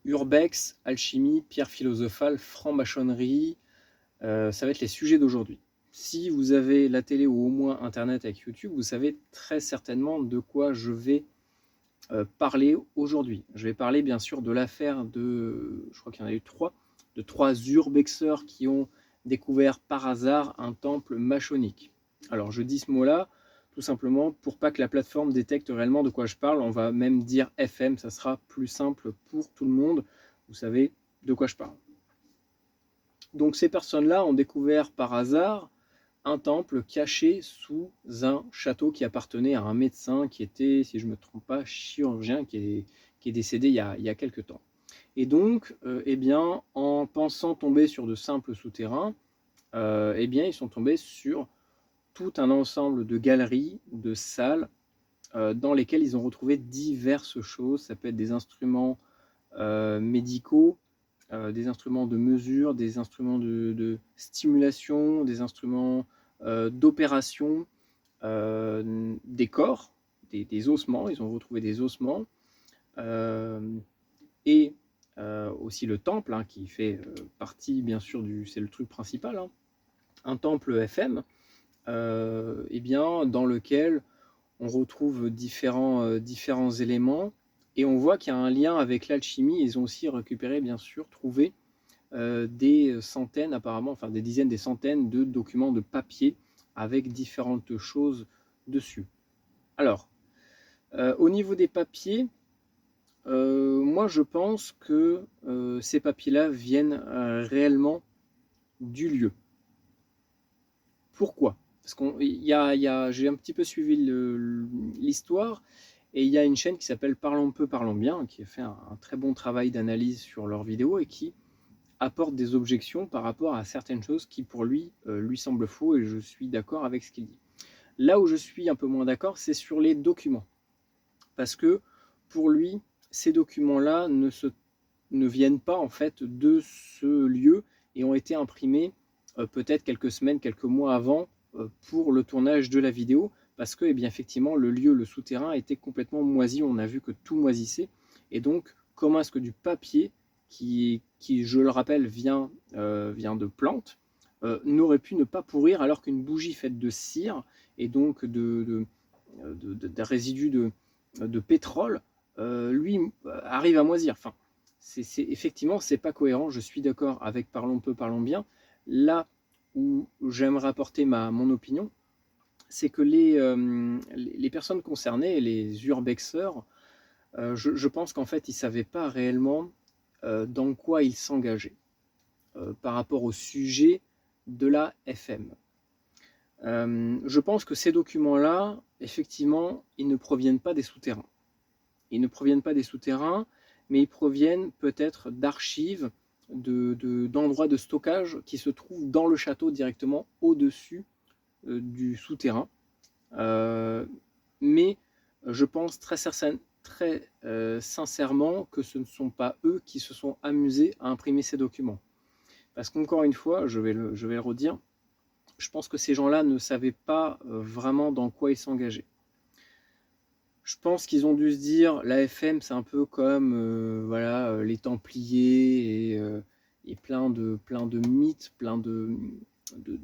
Urbex, alchimie, pierre philosophale, franc-maçonnerie, ça va être les sujets d'aujourd'hui. Si vous avez la télé ou au moins internet avec YouTube, vous savez très certainement de quoi je vais, parler aujourd'hui. Je vais parler bien sûr de l'affaire de je crois qu'il y en a eu 3, de 3 urbexeurs qui ont découvert par hasard un temple maçonnique. Alors je dis ce mot-là, tout simplement pour pas que la plateforme détecte réellement de quoi je parle. On va même dire FM, ça sera plus simple pour tout le monde. Vous savez de quoi je parle. Donc ces personnes-là ont découvert par hasard un temple caché sous un château qui appartenait à un médecin qui était, si je ne me trompe pas, chirurgien, qui est décédé il y a quelque temps. Et donc, eh bien, en pensant tomber sur de simples souterrains, eh bien, ils sont tombés sur tout un ensemble de galeries, de salles, dans lesquelles ils ont retrouvé diverses choses. Ça peut être des instruments médicaux, des instruments de mesure, des instruments de stimulation, des instruments d'opération, des corps, des ossements, ils ont retrouvé des ossements, et aussi le temple, hein, qui fait partie bien sûr c'est le truc principal, hein, un temple FM, eh bien, dans lequel on retrouve différents éléments, et on voit qu'il y a un lien avec l'alchimie. Ils ont aussi récupéré, bien sûr, trouvé des centaines apparemment, enfin des dizaines, des centaines de documents de papier avec différentes choses dessus. Alors, au niveau des papiers, moi je pense que ces papiers-là viennent réellement du lieu. Pourquoi? Parce j'ai un petit peu suivi l'histoire, et il y a une chaîne qui s'appelle Parlons peu, parlons bien, qui a fait un très bon travail d'analyse sur leurs vidéos et qui apporte des objections par rapport à certaines choses qui, pour lui, lui semblent faux, et je suis d'accord avec ce qu'il dit. Là où je suis un peu moins d'accord, c'est sur les documents. Parce que, pour lui, ces documents-là ne viennent pas, en fait, de ce lieu et ont été imprimés peut-être quelques semaines, quelques mois avant, pour le tournage de la vidéo, parce que, eh bien, effectivement, le lieu, le souterrain, était complètement moisi. On a vu que tout moisissait. Et donc, comment est-ce que du papier, qui je le rappelle, vient de plantes, n'aurait pu ne pas pourrir, alors qu'une bougie faite de cire et donc de résidus de pétrole, lui, arrive à moisir. Enfin, effectivement, c'est pas cohérent. Je suis d'accord avec Parlons peu, parlons bien. Là où j'aimerais apporter mon opinion, c'est que les personnes concernées, les urbexeurs, je pense qu'en fait, ils ne savaient pas réellement dans quoi ils s'engageaient par rapport au sujet de la FM. Je pense que ces documents-là, effectivement, ils ne proviennent pas des souterrains. Ils ne proviennent pas des souterrains, mais ils proviennent peut-être d'archives, d'endroits de stockage qui se trouvent dans le château directement au-dessus du souterrain. Mais je pense très sincèrement que ce ne sont pas eux qui se sont amusés à imprimer ces documents. Parce qu'encore une fois, je vais le redire, je pense que ces gens-là ne savaient pas vraiment dans quoi ils s'engageaient. Je pense qu'ils ont dû se dire, la FM, c'est un peu comme voilà, les Templiers, et plein de mythes, plein de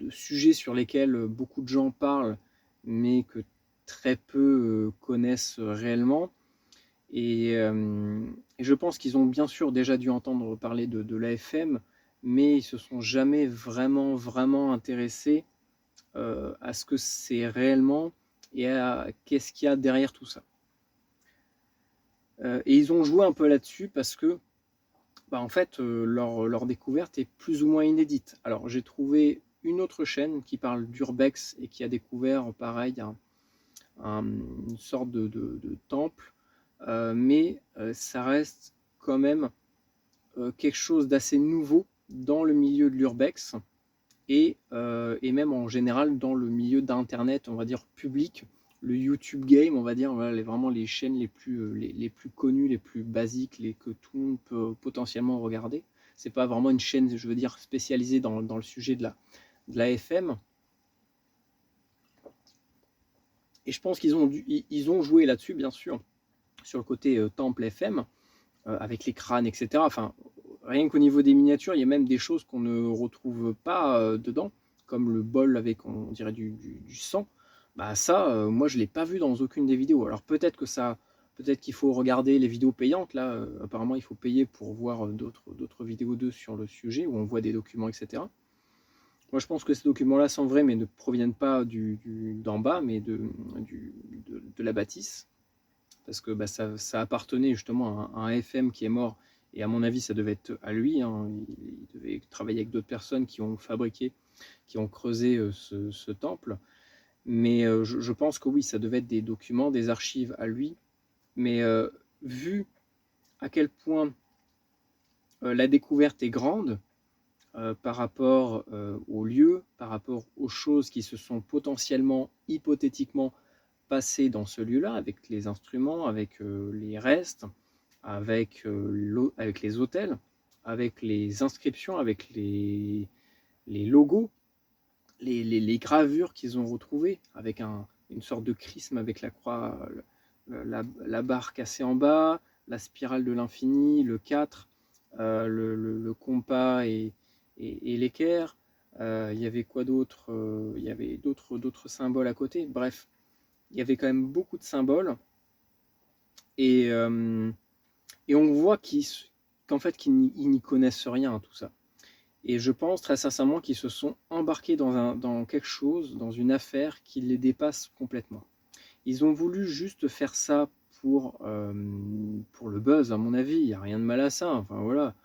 sujets sur lesquels beaucoup de gens parlent, mais que très peu connaissent réellement. Et je pense qu'ils ont bien sûr déjà dû entendre parler de l'AFM, mais ils ne se sont jamais vraiment intéressés à ce que c'est réellement et à qu'est-ce qu'il y a derrière tout ça. Et ils ont joué un peu là-dessus parce que, en fait, leur découverte est plus ou moins inédite. Alors, j'ai trouvé une autre chaîne qui parle d'urbex et qui a découvert, pareil, une sorte de temple, mais ça reste quand même quelque chose d'assez nouveau dans le milieu de l'urbex, et même en général dans le milieu d'internet, on va dire public, le YouTube game, on va dire, voilà, vraiment les chaînes les plus connues, les plus basiques, que tout le monde peut potentiellement regarder. C'est pas vraiment une chaîne, je veux dire, spécialisée dans le sujet de la FM. Et je pense qu'ils ont joué là-dessus, bien sûr, sur le côté temple FM, avec les crânes, etc. Enfin, rien qu'au niveau des miniatures, il y a même des choses qu'on ne retrouve pas dedans, comme le bol avec, on dirait, du sang. Bah ça, moi je l'ai pas vu dans aucune des vidéos. Alors peut-être qu'il faut regarder les vidéos payantes. Là, apparemment, il faut payer pour voir d'autres vidéos d'eux sur le sujet, où on voit des documents, etc. Moi, je pense que ces documents-là sont vrais, mais ne proviennent pas d'en bas, mais de la bâtisse. Parce que bah, ça appartenait justement à un FM qui est mort, et à mon avis, ça devait être à lui, hein. Il devait travailler avec d'autres personnes qui ont fabriqué, qui ont creusé ce temple. Mais je pense que oui, ça devait être des documents, des archives à lui. Mais vu à quel point la découverte est grande, par rapport au lieu, par rapport aux choses qui se sont potentiellement, hypothétiquement passées dans ce lieu-là, avec les instruments, avec les restes, avec les hôtels, avec les inscriptions, avec les logos, les gravures qu'ils ont retrouvées, avec une sorte de chrisme avec la croix, la barre cassée en bas, la spirale de l'infini, le 4, le compas et l'équerre. Il y avait quoi d'autre? Il y avait d'autres symboles à côté. Bref, il y avait quand même beaucoup de symboles. Et, euh, et on voit qu'en fait, qu'ils n'y connaissent rien à tout ça. Et je pense très sincèrement qu'ils se sont embarqués dans quelque chose, dans une affaire qui les dépasse complètement. Ils ont voulu juste faire ça pour le buzz, à mon avis. Il n'y a rien de mal à ça. Enfin voilà,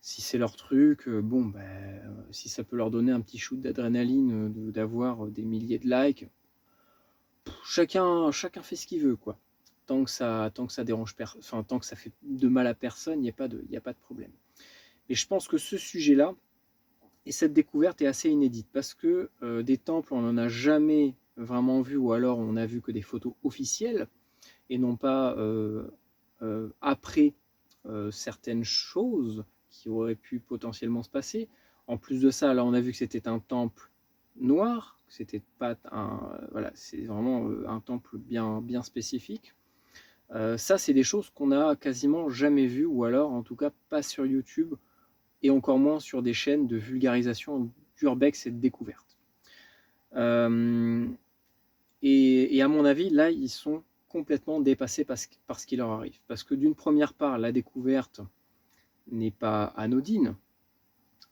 si c'est leur truc, bon, ben, si ça peut leur donner un petit shoot d'adrénaline, d'avoir des milliers de likes, chacun fait ce qu'il veut, quoi. Tant que ça dérange enfin, tant que ça fait de mal à personne, il n'y a pas de problème. Et je pense que ce sujet-là, et cette découverte est assez inédite, parce que des temples, on n'en a jamais vraiment vu, ou alors on n'a vu que des photos officielles, et non pas après certaines choses qui auraient pu potentiellement se passer. En plus de ça, là on a vu que c'était un temple noir, c'était pas voilà, c'est vraiment un temple bien spécifique. Ça, c'est des choses qu'on a quasiment jamais vues, ou alors en tout cas pas sur YouTube, et encore moins sur des chaînes de vulgarisation d'urbex et de découverte. Euh, et à mon avis, là, ils sont complètement dépassés par ce qui leur arrive. Parce que d'une première part, la découverte n'est pas anodine.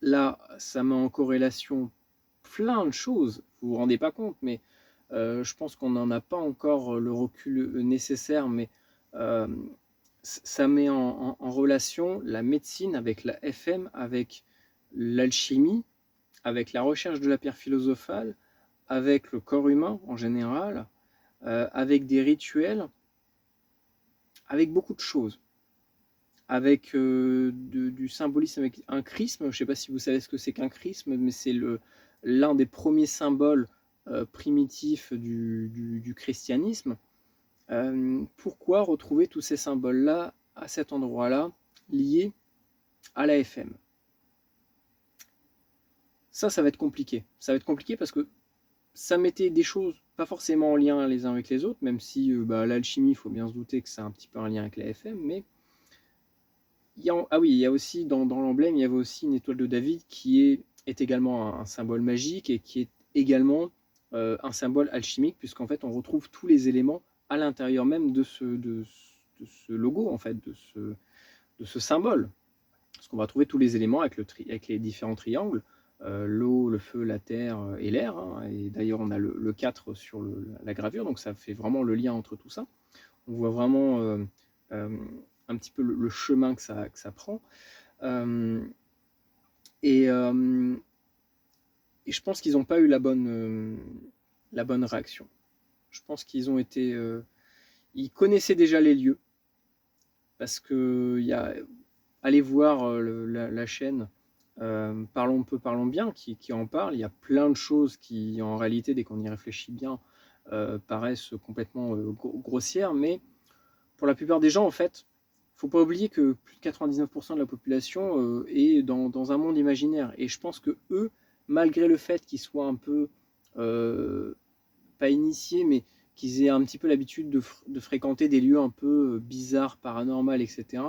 Là, ça met en corrélation plein de choses. Vous vous rendez pas compte, mais je pense qu'on n'en a pas encore le recul nécessaire, mais euh, ça met en relation la médecine avec la FM, avec l'alchimie, avec la recherche de la pierre philosophale, avec le corps humain en général, avec des rituels, avec beaucoup de choses, avec du symbolisme, avec un chrisme. Je ne sais pas si vous savez ce que c'est qu'un chrisme, mais c'est l'un des premiers symboles primitifs du christianisme. Pourquoi retrouver tous ces symboles-là à cet endroit-là, liés à la FM? Ça va être compliqué. Ça va être compliqué parce que ça mettait des choses pas forcément en lien les uns avec les autres, même si l'alchimie, il faut bien se douter que c'est un petit peu un lien avec la FM, mais oui, il y a aussi dans l'emblème, il y avait aussi une étoile de David qui est également un symbole magique, et qui est également un symbole alchimique, puisqu'en fait on retrouve tous les éléments à l'intérieur même de ce logo, en fait, de ce symbole. Parce qu'on va trouver tous les éléments avec les différents triangles, l'eau, le feu, la terre et l'air, hein. Et d'ailleurs on a le 4 sur la gravure, donc ça fait vraiment le lien entre tout ça. On voit vraiment un petit peu le chemin que ça prend. Et je pense qu'ils n'ont pas eu la bonne réaction. Je pense qu'ils ont été... ils connaissaient déjà les lieux, parce que allez voir la chaîne Parlons peu, parlons bien, qui en parle. Il y a plein de choses qui, en réalité, dès qu'on y réfléchit bien, paraissent complètement grossières, mais pour la plupart des gens, en fait, faut pas oublier que plus de 99% de la population est dans un monde imaginaire. Et je pense que eux, malgré le fait qu'ils soient un peu, pas initiés, mais qu'ils aient un petit peu l'habitude de fréquenter des lieux un peu bizarres, paranormaux, etc.,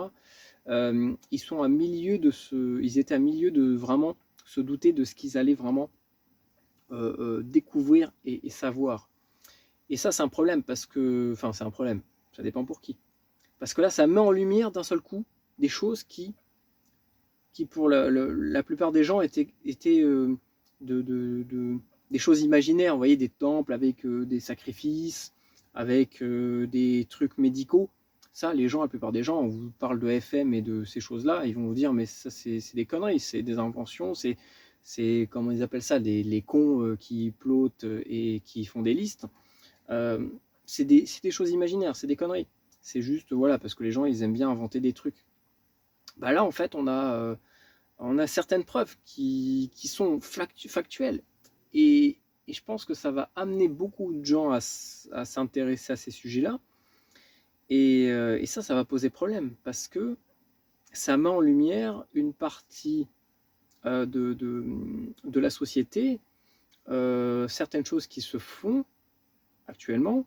ils sont à milieu ils étaient à milieu de vraiment se douter de ce qu'ils allaient vraiment découvrir et savoir. Et ça, c'est un problème parce que, enfin, c'est un problème. Ça dépend pour qui. Parce que là, ça met en lumière d'un seul coup des choses qui pour la plupart des gens étaient des choses imaginaires. Vous voyez, des temples avec des sacrifices, avec des trucs médicaux. Ça, les gens, la plupart des gens, on vous parle de FM et de ces choses-là, ils vont vous dire, mais ça, c'est des conneries, c'est des inventions, c'est comment ils appellent ça, les cons qui plotent et qui font des listes. C'est des choses imaginaires, c'est des conneries. C'est juste, voilà, parce que les gens, ils aiment bien inventer des trucs. Bah là, en fait, on a certaines preuves qui sont factuelles. Et je pense que ça va amener beaucoup de gens à s'intéresser à ces sujets-là. Et ça va poser problème, parce que ça met en lumière une partie de la société, certaines choses qui se font actuellement,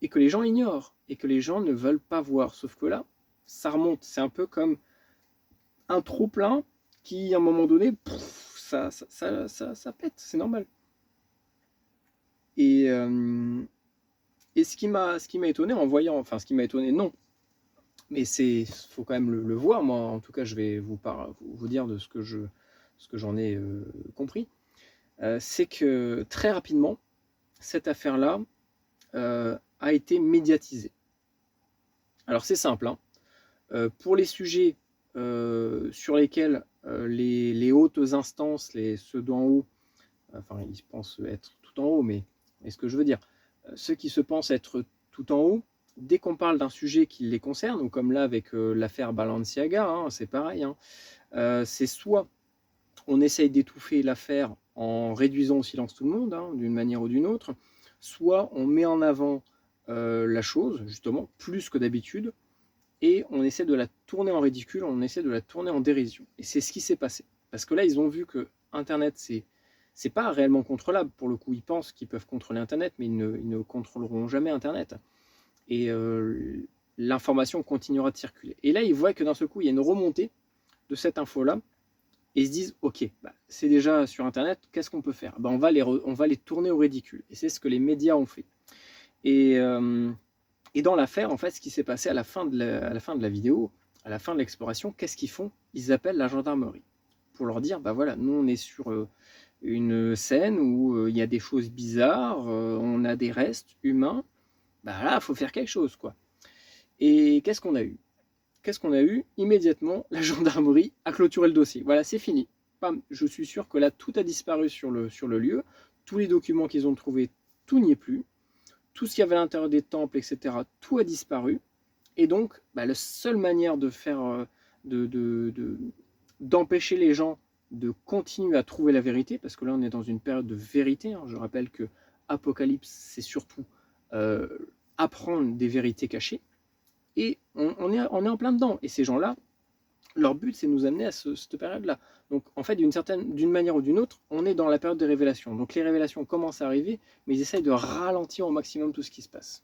et que les gens ignorent, et que les gens ne veulent pas voir. Sauf que là, ça remonte. C'est un peu comme un trop-plein qui, à un moment donné, ça pète, c'est normal. Et ce qui m'a étonné en voyant, enfin ce qui m'a étonné, non, mais faut quand même le voir. Moi, en tout cas, je vais vous dire de ce que j'en ai compris. C'est que très rapidement, cette affaire-là a été médiatisée. Alors c'est simple, hein. Pour les sujets sur lesquels les hautes instances, ceux d'en haut, enfin ils pensent être tout en haut, mais ce que je veux dire, ceux qui se pensent être tout en haut, dès qu'on parle d'un sujet qui les concerne, ou comme là avec l'affaire Balenciaga, hein, c'est pareil, hein, c'est soit on essaye d'étouffer l'affaire en réduisant au silence tout le monde, hein, d'une manière ou d'une autre, soit on met en avant la chose, justement, plus que d'habitude, et on essaie de la tourner en ridicule, on essaie de la tourner en dérision. Et c'est ce qui s'est passé. Parce que là, ils ont vu que Internet, c'est pas réellement contrôlable. Pour le coup, ils pensent qu'ils peuvent contrôler Internet, mais ils ne contrôleront jamais Internet. Et l'information continuera de circuler. Et là, ils voient que d'un seul coup, il y a une remontée de cette info-là, et ils se disent, ok, c'est déjà sur Internet, qu'est-ce qu'on peut faire? On va les tourner au ridicule. Et c'est ce que les médias ont fait. Et dans l'affaire, en fait, ce qui s'est passé à la fin de la vidéo, à la fin de l'exploration, qu'est-ce qu'ils font? Ils appellent la gendarmerie pour leur dire, voilà, nous on est sur une scène où il y a des choses bizarres, on a des restes humains, là, il faut faire quelque chose, quoi. Et qu'est-ce qu'on a eu? Immédiatement, la gendarmerie a clôturé le dossier. Voilà, c'est fini. Bam, je suis sûr que là, tout a disparu sur le lieu. Tous les documents qu'ils ont trouvés, tout n'y est plus. Tout ce qu'il y avait à l'intérieur des temples, etc., tout a disparu. Et donc, la seule manière de faire, d'empêcher les gens de continuer à trouver la vérité, parce que là, on est dans une période de vérité. Hein. Je rappelle que Apocalypse, c'est surtout apprendre des vérités cachées. Et on est en plein dedans. Et ces gens-là, leur but, c'est de nous amener à cette période-là. Donc, en fait, d'une manière ou d'une autre, on est dans la période des révélations. Donc, les révélations commencent à arriver, mais ils essayent de ralentir au maximum tout ce qui se passe.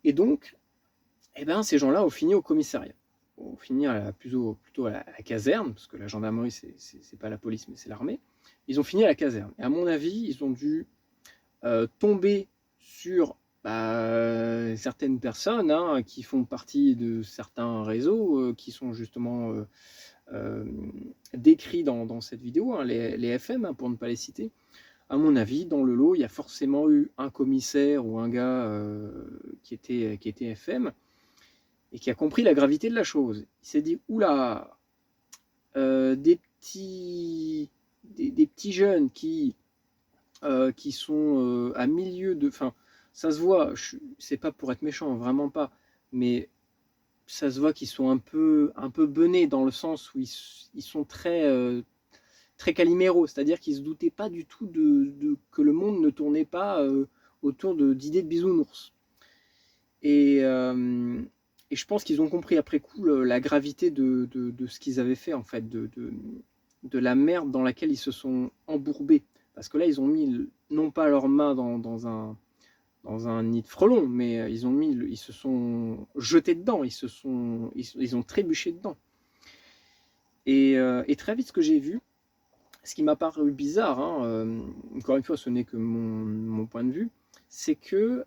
Et donc, ces gens-là ont fini au commissariat. Ont fini plutôt à la caserne, parce que la gendarmerie, c'est pas la police, mais c'est l'armée. Ils ont fini à la caserne. Et à mon avis, ils ont dû tomber sur certaines personnes qui font partie de certains réseaux qui sont justement décrits dans cette vidéo, les FM, pour ne pas les citer. À mon avis, dans le lot, il y a forcément eu un commissaire ou un gars qui était FM et qui a compris la gravité de la chose. Il s'est dit, oula, des petits jeunes qui sont à milieu de... Enfin, ça se voit, c'est pas pour être méchant, vraiment pas, mais ça se voit qu'ils sont un peu benés dans le sens où ils sont très Calimero, c'est-à-dire qu'ils se doutaient pas du tout que le monde ne tournait pas autour d'idées de bisounours. Et je pense qu'ils ont compris après coup la gravité de ce qu'ils avaient fait, en fait, de la merde dans laquelle ils se sont embourbés. Parce que là, ils ont mis non pas leurs mains dans dans un nid de frelons, mais ils se sont jetés dedans, ils ont trébuché dedans. Et très vite, ce que j'ai vu, ce qui m'a paru bizarre, hein, encore une fois, ce n'est que mon point de vue, c'est que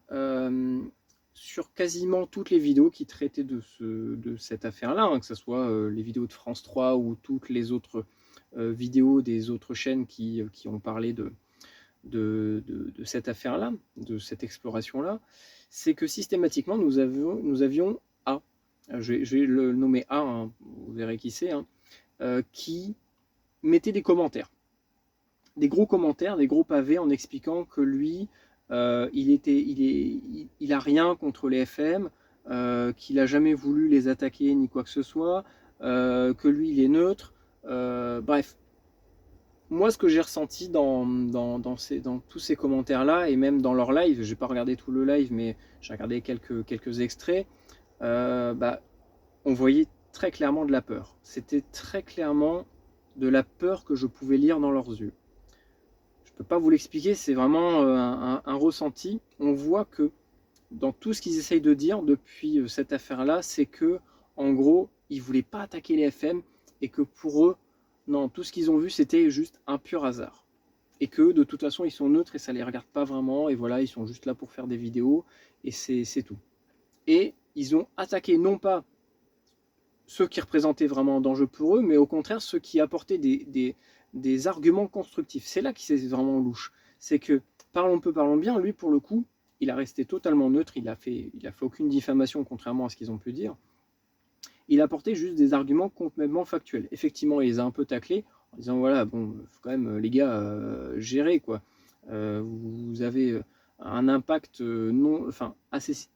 sur quasiment toutes les vidéos qui traitaient de cette affaire-là, hein, que ce soit les vidéos de France 3 ou toutes les autres vidéos des autres chaînes qui ont parlé de cette affaire-là, de cette exploration-là, c'est que systématiquement, nous avions A, je vais le nommer A, hein, vous verrez qui c'est, hein, qui mettait des commentaires, des gros commentaires, des gros pavés en expliquant que lui, il a rien contre les FM, qu'il a jamais voulu les attaquer ni quoi que ce soit, que lui il est neutre, bref. Moi, ce que j'ai ressenti dans tous ces commentaires-là, et même dans leur live, je n'ai pas regardé tout le live, mais j'ai regardé quelques extraits, bah, on voyait très clairement de la peur. C'était très clairement de la peur que je pouvais lire dans leurs yeux. Je ne peux pas vous l'expliquer, c'est vraiment un ressenti. On voit que dans tout ce qu'ils essayent de dire depuis cette affaire-là, c'est que, en gros, ils ne voulaient pas attaquer les FM et que pour eux, non, tout ce qu'ils ont vu, c'était juste un pur hasard. Et que de toute façon, ils sont neutres et ça ne les regarde pas vraiment. Et voilà, ils sont juste là pour faire des vidéos et c'est tout. Et ils ont attaqué non pas ceux qui représentaient vraiment un danger pour eux, mais au contraire ceux qui apportaient des arguments constructifs. C'est là qui c'est vraiment louche. C'est que, parlons peu, parlons bien, lui pour le coup, il a resté totalement neutre, il a fait aucune diffamation, contrairement à ce qu'ils ont pu dire. Il apportait juste des arguments complètement factuels. Effectivement, il les a un peu taclés, en disant, voilà, bon, faut quand même, les gars, gérer, quoi. Vous avez un impact assez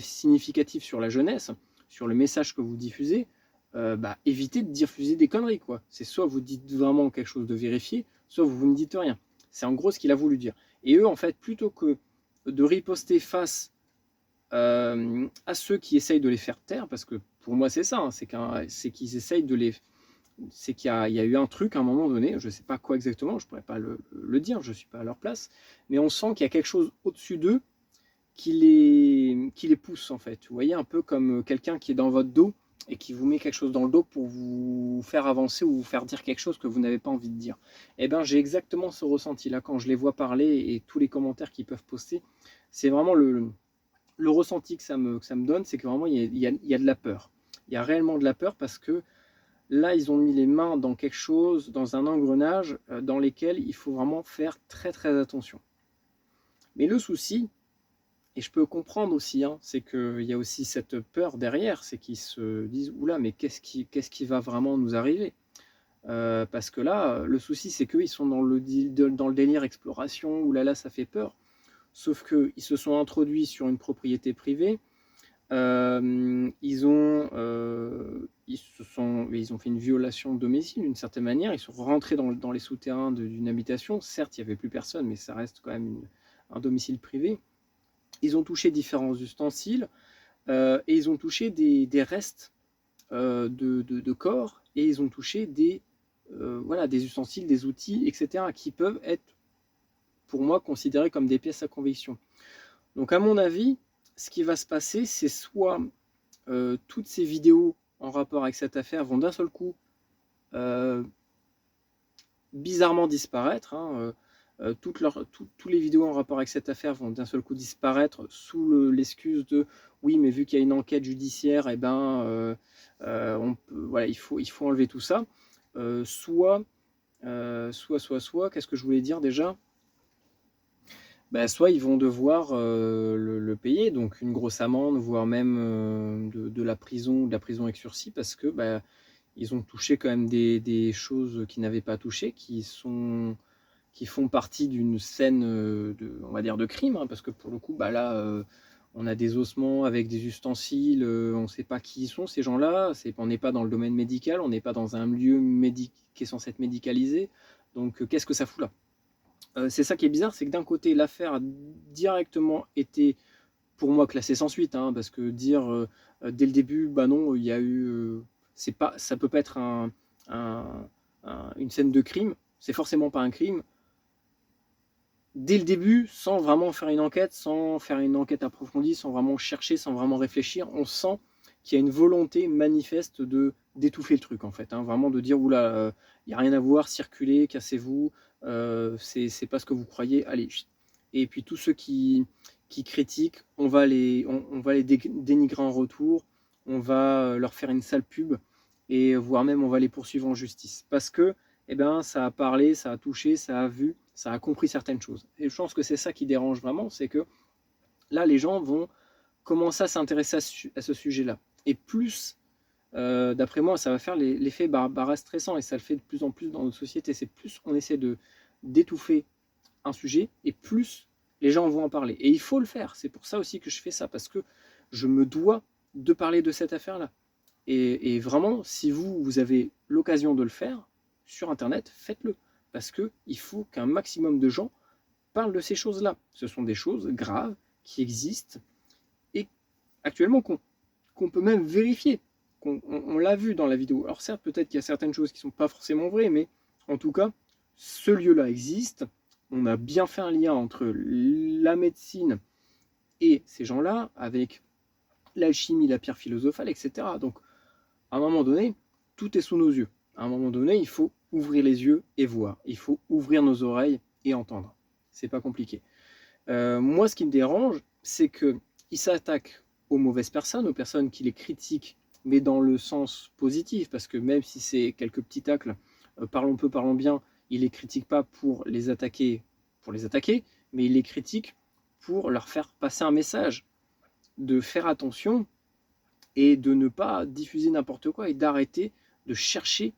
significatif sur la jeunesse, sur le message que vous diffusez, évitez de diffuser des conneries, quoi. C'est soit vous dites vraiment quelque chose de vérifié, soit vous ne dites rien. C'est en gros ce qu'il a voulu dire. Et eux, en fait, plutôt que de riposter face à ceux qui essayent de les faire taire, parce que pour moi c'est ça, hein, c'est qu'ils essayent de les... C'est qu'il y a eu un truc à un moment donné, je ne sais pas quoi exactement, je ne pourrais pas le dire, je ne suis pas à leur place, mais on sent qu'il y a quelque chose au-dessus d'eux qui les pousse en fait. Vous voyez, un peu comme quelqu'un qui est dans votre dos et qui vous met quelque chose dans le dos pour vous faire avancer ou vous faire dire quelque chose que vous n'avez pas envie de dire. Eh bien, j'ai exactement ce ressenti-là quand je les vois parler et tous les commentaires qu'ils peuvent poster. C'est vraiment le ressenti que ça me donne, c'est que vraiment, il y a de la peur. Il y a réellement de la peur parce que là, ils ont mis les mains dans quelque chose, dans un engrenage dans lequel il faut vraiment faire très très attention. Mais le souci, et je peux comprendre aussi, hein, c'est qu'il y a aussi cette peur derrière, c'est qu'ils se disent « Oula, mais qu'est-ce qui va vraiment nous arriver ?» Parce que là, le souci, c'est qu'ils sont dans le délire exploration, « Oulala, ça fait peur ». Sauf qu'ils se sont introduits sur une propriété privée, ils ont fait une violation de domicile d'une certaine manière, ils sont rentrés dans les souterrains d'une habitation, certes il n'y avait plus personne, mais ça reste quand même un domicile privé. Ils ont touché différents ustensiles et ils ont touché des restes de corps et ils ont touché des ustensiles, des outils, etc. qui peuvent être, pour moi, considérés comme des pièces à conviction. Donc à mon avis, ce qui va se passer, c'est soit toutes ces vidéos en rapport avec cette affaire vont d'un seul coup bizarrement disparaître, hein, toutes les vidéos en rapport avec cette affaire vont d'un seul coup disparaître sous l'excuse de oui, mais vu qu'il y a une enquête judiciaire, eh ben, voilà, il faut enlever tout ça. Soit, qu'est-ce que je voulais dire déjà? Soit ils vont devoir le payer, donc une grosse amende, voire même de la prison avec sursis, parce que ils ont touché quand même des choses qu'ils n'avaient pas touchées, qui font partie d'une scène on va dire de crime, hein, parce que pour le coup, là, on a des ossements avec des ustensiles, on ne sait pas qui ils sont ces gens-là, on n'est pas dans le domaine médical, on n'est pas dans un lieu qui est censé être médicalisé, donc qu'est-ce que ça fout là? C'est ça qui est bizarre, c'est que d'un côté, l'affaire a directement été, pour moi, classée sans suite, hein, parce que dire dès le début, non, il y a eu... ça peut pas être une scène de crime, c'est forcément pas un crime. dès le début, sans vraiment faire une enquête, sans faire une enquête approfondie, sans vraiment chercher, sans vraiment réfléchir, on sent qu'il y a une volonté manifeste d'étouffer le truc, en fait, hein, vraiment de dire, oula, il n'y a rien à voir, circulez, cassez-vous, c'est pas ce que vous croyez, allez. Et puis tous ceux qui critiquent, on va les dénigrer en retour, on va leur faire une sale pub, et voire même on va les poursuivre en justice. Parce que eh ben, ça a parlé, ça a touché, ça a vu, ça a compris certaines choses. Et je pense que c'est ça qui dérange vraiment, c'est que là, les gens vont commencer à s'intéresser à ce sujet-là. Et plus, d'après moi, ça va faire l'effet Barbara stressant, et ça le fait de plus en plus dans notre société. C'est plus on essaie d'étouffer un sujet, et plus les gens vont en parler. Et il faut le faire. C'est pour ça aussi que je fais ça, parce que je me dois de parler de cette affaire-là. Et vraiment, si vous avez l'occasion de le faire sur Internet, faites-le. Parce qu'il faut qu'un maximum de gens parlent de ces choses-là. Ce sont des choses graves qui existent et actuellement qu'on peut même vérifier. On l'a vu dans la vidéo. Alors certes, peut-être qu'il y a certaines choses qui ne sont pas forcément vraies, mais en tout cas, ce lieu-là existe. On a bien fait un lien entre la médecine et ces gens-là, avec l'alchimie, la pierre philosophale, etc. Donc, à un moment donné, tout est sous nos yeux. À un moment donné, il faut ouvrir les yeux et voir. Il faut ouvrir nos oreilles et entendre. C'est pas compliqué. Moi, ce qui me dérange, c'est qu'ils s'attaquent aux mauvaises personnes, aux personnes qui les critiquent, mais dans le sens positif, parce que même si c'est quelques petits tacles, parlons peu, parlons bien, ils les critiquent pas pour les attaquer, mais ils les critiquent pour leur faire passer un message, de faire attention et de ne pas diffuser n'importe quoi et d'arrêter de chercher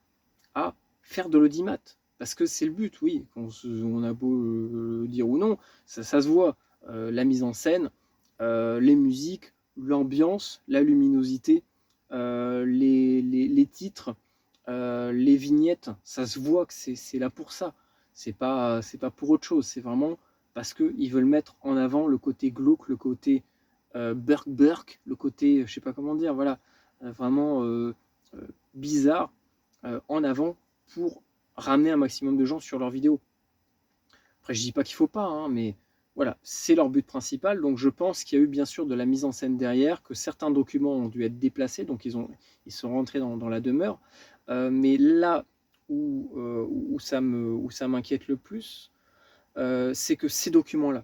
à faire de l'audimat. Parce que c'est le but, oui, on a beau le dire ou non, ça se voit. La mise en scène, les musiques, l'ambiance, la luminosité, les titres, les vignettes, ça se voit que c'est là pour ça. C'est pas pour autre chose, c'est vraiment parce qu'ils veulent mettre en avant le côté glauque, le côté Burk, le côté, je sais pas comment dire, voilà, vraiment bizarre en avant pour ramener un maximum de gens sur leurs vidéos. Après, je dis pas qu'il faut pas, hein, mais voilà, c'est leur but principal. Donc je pense qu'il y a eu bien sûr de la mise en scène derrière, que certains documents ont dû être déplacés, donc ils sont rentrés dans la demeure. Mais là où ça m'inquiète le plus, c'est que ces documents-là,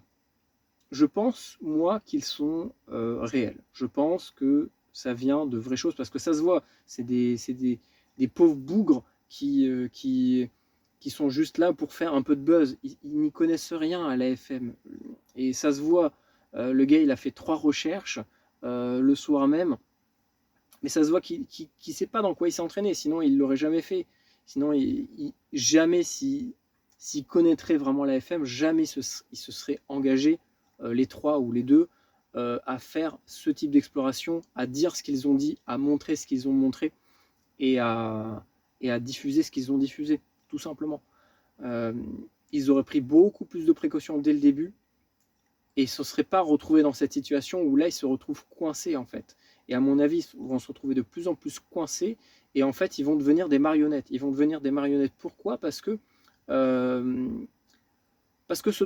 je pense, moi, qu'ils sont réels. Je pense que ça vient de vraies choses, parce que ça se voit, c'est des pauvres bougres qui sont juste là pour faire un peu de buzz. Ils n'y connaissent rien à l'AFM. Et ça se voit, le gars, il a fait 3 recherches le soir même, mais ça se voit qu'il ne sait pas dans quoi il s'est entraîné, sinon il ne l'aurait jamais fait. Sinon, jamais, s'il connaîtrait vraiment l'AFM, jamais il se serait engagé, les 3 ou les 2, à faire ce type d'exploration, à dire ce qu'ils ont dit, à montrer ce qu'ils ont montré, et à diffuser ce qu'ils ont diffusé, tout simplement. Ils auraient pris beaucoup plus de précautions dès le début, et ils ne se seraient pas retrouvés dans cette situation où là, ils se retrouvent coincés, en fait. Et à mon avis, ils vont se retrouver de plus en plus coincés, et en fait, ils vont devenir des marionnettes. Ils vont devenir des marionnettes. Pourquoi ? Parce que ceux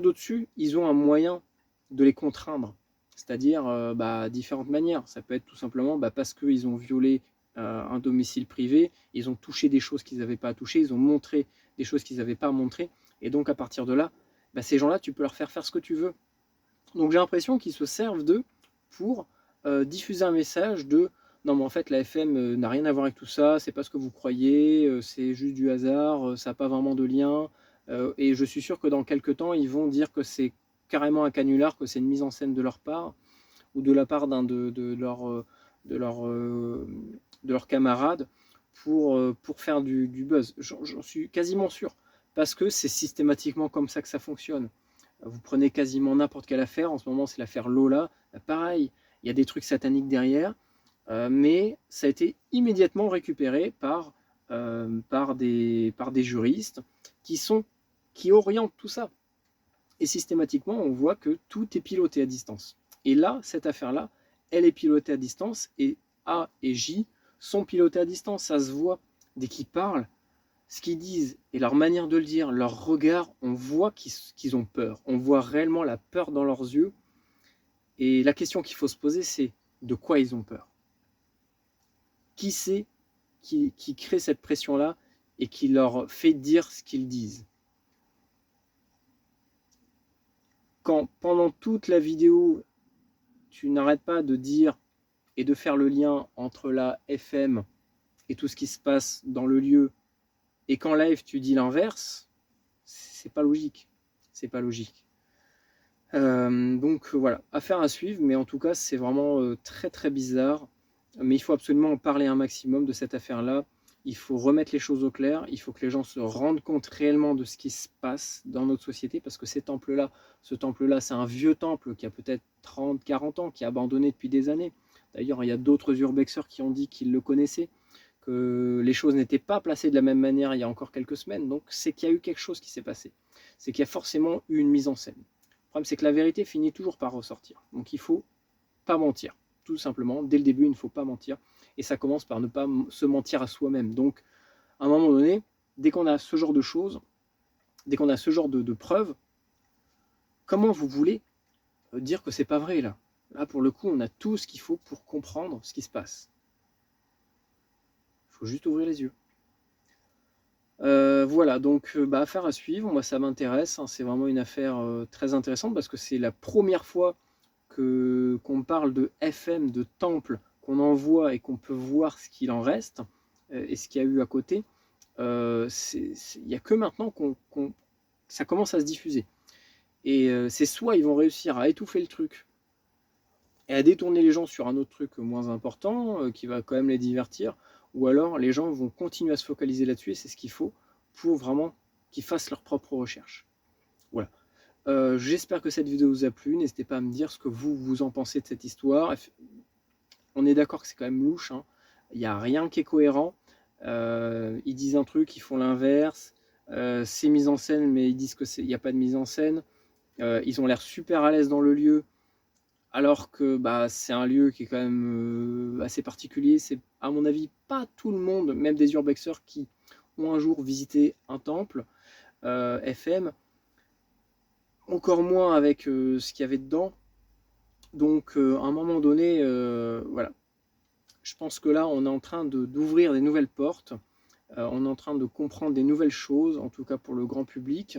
d'au-dessus, ils ont un moyen de les contraindre, c'est-à-dire différentes manières. Ça peut être tout simplement parce qu'ils ont violé un domicile privé, ils ont touché des choses qu'ils n'avaient pas à toucher, ils ont montré des choses qu'ils n'avaient pas à montrer, et donc à partir de là, ces gens-là, tu peux leur faire ce que tu veux. Donc j'ai l'impression qu'ils se servent d'eux pour diffuser un message de non, mais en fait la FM n'a rien à voir avec tout ça, c'est pas ce que vous croyez, c'est juste du hasard, ça n'a pas vraiment de lien. Et je suis sûr que dans quelques temps, ils vont dire que c'est carrément un canular, que c'est une mise en scène de leur part, ou de la part d'un de leurs camarades pour faire du buzz. J'en suis quasiment sûr, parce que c'est systématiquement comme ça que ça fonctionne. Vous prenez quasiment n'importe quelle affaire, en ce moment c'est l'affaire Lola, pareil, il y a des trucs sataniques derrière, mais ça a été immédiatement récupéré par des juristes qui orientent tout ça. Et systématiquement, on voit que tout est piloté à distance. Et là, cette affaire-là, elle est pilotée à distance, et A et J sont pilotés à distance, ça se voit dès qu'ils parlent. ce qu'ils disent et leur manière de le dire, leur regard, on voit qu'ils ont peur. On voit réellement la peur dans leurs yeux. Et la question qu'il faut se poser, c'est de quoi ils ont peur? Qui c'est qui crée cette pression-là et qui leur fait dire ce qu'ils disent? Quand pendant toute la vidéo, tu n'arrêtes pas de dire et de faire le lien entre la FM et tout ce qui se passe dans le lieu, et qu'en live tu dis l'inverse, c'est pas logique. C'est pas logique. Donc voilà, affaire à suivre, mais en tout cas c'est vraiment très très bizarre. Mais il faut absolument en parler un maximum de cette affaire-là. Il faut remettre les choses au clair, il faut que les gens se rendent compte réellement de ce qui se passe dans notre société, parce que ce temple-là, c'est un vieux temple qui a peut-être 30, 40 ans, qui est abandonné depuis des années. D'ailleurs, il y a d'autres urbexeurs qui ont dit qu'ils le connaissaient, que les choses n'étaient pas placées de la même manière il y a encore quelques semaines, donc c'est qu'il y a eu quelque chose qui s'est passé. C'est qu'il y a forcément eu une mise en scène. Le problème, c'est que la vérité finit toujours par ressortir. Donc il ne faut pas mentir. Tout simplement, dès le début, il ne faut pas mentir. Et ça commence par ne pas se mentir à soi-même. Donc, à un moment donné, dès qu'on a ce genre de choses, dès qu'on a ce genre de preuves, comment vous voulez dire que c'est pas vrai là? Là, pour le coup, on a tout ce qu'il faut pour comprendre ce qui se passe. Il faut juste ouvrir les yeux. Voilà, donc affaire à suivre. Moi, ça m'intéresse, hein. C'est vraiment une affaire très intéressante parce que c'est la première fois qu'on parle de FM, de temple, qu'on envoie et qu'on peut voir ce qu'il en reste et ce qu'il y a eu à côté. Il n'y a que maintenant ça commence à se diffuser. Et c'est soit ils vont réussir à étouffer le truc et à détourner les gens sur un autre truc moins important qui va quand même les divertir, ou alors les gens vont continuer à se focaliser là-dessus, et c'est ce qu'il faut pour vraiment qu'ils fassent leurs propres recherches. Voilà. J'espère que cette vidéo vous a plu. N'hésitez pas à me dire ce que vous en pensez de cette histoire. On est d'accord que c'est quand même louche, hein. Il n'y a rien qui est cohérent. Ils disent un truc, ils font l'inverse. C'est mise en scène, mais ils disent qu'il n'y a pas de mise en scène. Ils ont l'air super à l'aise dans le lieu, alors que c'est un lieu qui est quand même assez particulier. C'est à mon avis pas tout le monde, même des urbexeurs qui ont un jour visité un temple FM, encore moins avec ce qu'il y avait dedans. Donc à un moment donné, voilà. Je pense que là, on est en train d'ouvrir des nouvelles portes. On est en train de comprendre des nouvelles choses, en tout cas pour le grand public.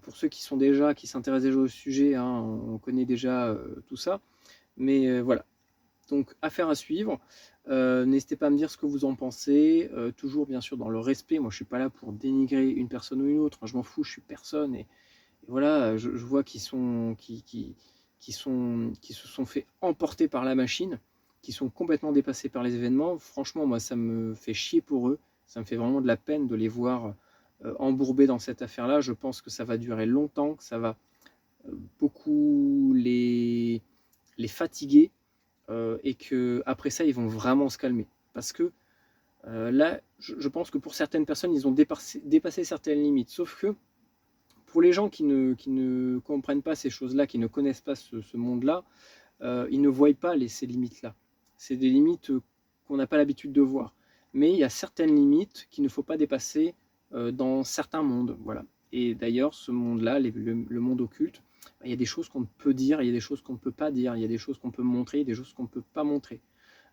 Pour ceux qui s'intéressent déjà au sujet, hein, on connaît déjà tout ça. Mais voilà. Donc, affaire à suivre. N'hésitez pas à me dire ce que vous en pensez. Toujours, bien sûr, dans le respect. Moi, je ne suis pas là pour dénigrer une personne ou une autre. Je m'en fous, je suis personne. Et voilà, je vois qui se sont fait emporter par la machine, qui sont complètement dépassés par les événements. Franchement, moi, ça me fait chier pour eux. Ça me fait vraiment de la peine de les voir embourbés dans cette affaire-là. Je pense que ça va durer longtemps, que ça va beaucoup les fatiguer et qu'après ça, ils vont vraiment se calmer. Parce que là, je pense que pour certaines personnes, ils ont dépassé certaines limites. Sauf que pour les gens qui ne comprennent pas ces choses-là, qui ne connaissent pas ce monde-là, ils ne voient pas ces limites-là. C'est des limites qu'on n'a pas l'habitude de voir. Mais il y a certaines limites qu'il ne faut pas dépasser dans certains mondes. Voilà. Et d'ailleurs, ce monde-là, le monde occulte, il y a des choses qu'on peut dire, il y a des choses qu'on ne peut pas dire, il y a des choses qu'on peut montrer, il y a des choses qu'on ne peut pas montrer.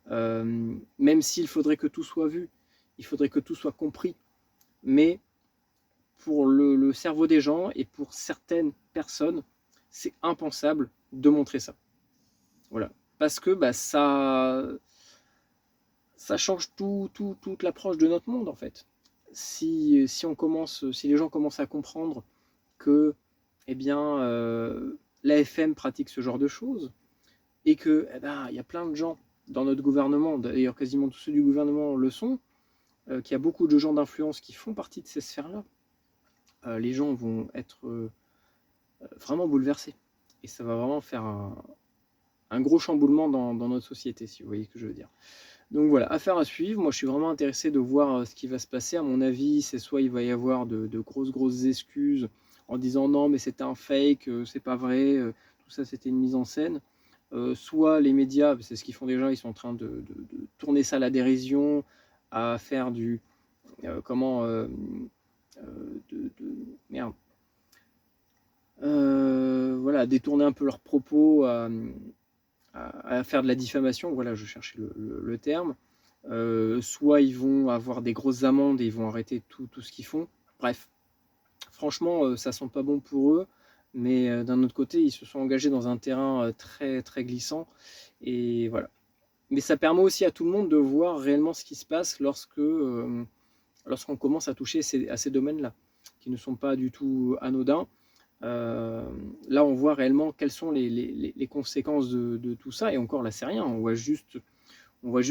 Même s'il faudrait que tout soit vu, il faudrait que tout soit compris. Mais pour le cerveau des gens et pour certaines personnes, c'est impensable de montrer ça. Voilà. Parce que ça change toute l'approche de notre monde, en fait. Si les gens commencent à comprendre que l'AFM pratique ce genre de choses, et que il y a plein de gens dans notre gouvernement, d'ailleurs quasiment tous ceux du gouvernement le sont, qu'il y a beaucoup de gens d'influence qui font partie de ces sphères-là, les gens vont être vraiment bouleversés. Et ça va vraiment faire un gros chamboulement dans notre société, si vous voyez ce que je veux dire. Donc voilà, affaire à suivre. Moi, je suis vraiment intéressé de voir ce qui va se passer. À mon avis, c'est soit il va y avoir de grosses excuses en disant non, mais c'était un fake, c'est pas vrai, tout ça c'était une mise en scène. Soit les médias, c'est ce qu'ils font déjà, ils sont en train de tourner ça à la dérision, à faire comment merde, voilà, détourner un peu leurs propos à faire de la diffamation, voilà, je cherchais le terme. Soit ils vont avoir des grosses amendes et ils vont arrêter tout ce qu'ils font. Bref, franchement, ça sent pas bon pour eux, mais d'un autre côté, ils se sont engagés dans un terrain très, très glissant, et voilà. Mais ça permet aussi à tout le monde de voir réellement ce qui se passe lorsqu'on commence à toucher à ces domaines-là, qui ne sont pas du tout anodins. Là, on voit réellement quelles sont les conséquences de tout ça, et encore là, c'est rien, on voit juste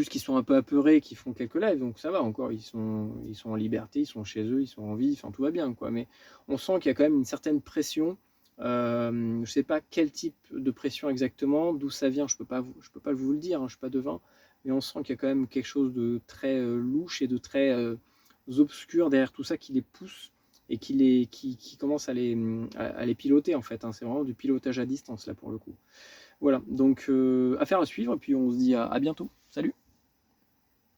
qu'ils sont un peu apeurés, qu'ils font quelques lives, donc ça va encore, ils sont en liberté, ils sont chez eux, ils sont en vie, enfin tout va bien, quoi. Mais on sent qu'il y a quand même une certaine pression. Je ne sais pas quel type de pression exactement, d'où ça vient, je peux pas vous le dire, hein, je ne suis pas devin, mais on sent qu'il y a quand même quelque chose de très louche et de très obscur derrière tout ça qui les pousse et qui commence à les piloter en fait, hein. C'est vraiment du pilotage à distance là pour le coup. Voilà, donc affaire à suivre, et puis on se dit à bientôt. Salut!